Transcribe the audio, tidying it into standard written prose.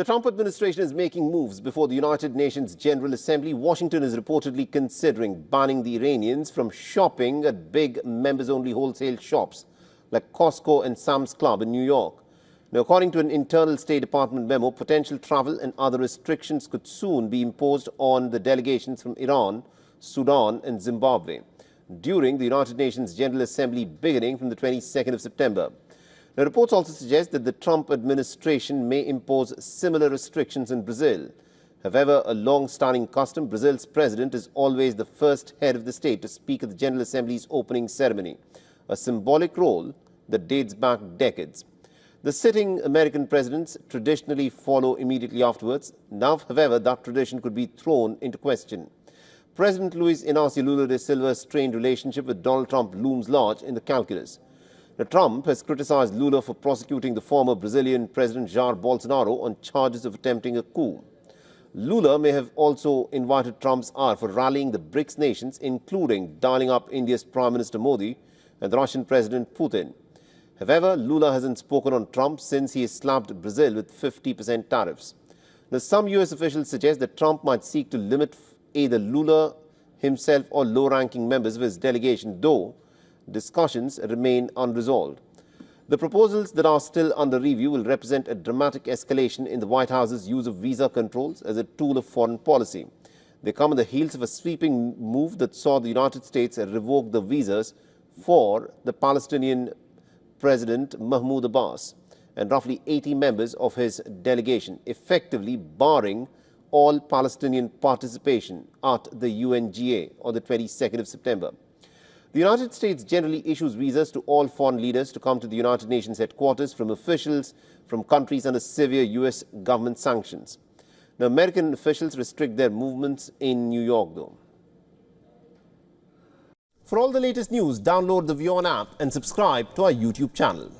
The Trump administration is making moves before the United Nations General Assembly. Washington is reportedly considering banning the Iranians from shopping at big members-only wholesale shops like Costco and Sam's Club in New York. Now, according to an internal State Department memo, potential travel and other restrictions could soon be imposed on the delegations from Iran, Sudan and Zimbabwe during the United Nations General Assembly beginning from the 22nd of September. Now, reports also suggest that the Trump administration may impose similar restrictions in Brazil. However, a long-standing custom, Brazil's president is always the first head of the state to speak at the General Assembly's opening ceremony, a symbolic role that dates back decades. The sitting American presidents traditionally follow immediately afterwards. Now, however, that tradition could be thrown into question. President Luiz Inácio Lula da Silva's strained relationship with Donald Trump looms large in the calculus. Now, Trump has criticized Lula for prosecuting the former Brazilian President Jair Bolsonaro on charges of attempting a coup. Lula may have also invited Trump's ire for rallying the BRICS nations, including dialing up India's Prime Minister Modi and the Russian President Putin. However, Lula hasn't spoken on Trump since he slapped Brazil with 50% tariffs. Now, some U.S. officials suggest that Trump might seek to limit either Lula himself or low-ranking members of his delegation, though discussions remain unresolved. The proposals that are still under review will represent a dramatic escalation in the White House's use of visa controls as a tool of foreign policy. They come on the heels of a sweeping move that saw the United States revoke the visas for the Palestinian President Mahmoud Abbas and roughly 80 members of his delegation, effectively barring all Palestinian participation at the UNGA on the 22nd of September. The United States generally issues visas to all foreign leaders to come to the United Nations headquarters from officials from countries under severe U.S. government sanctions. Now, American officials restrict their movements in New York, though. For all the latest news, download the WION app and subscribe to our YouTube channel.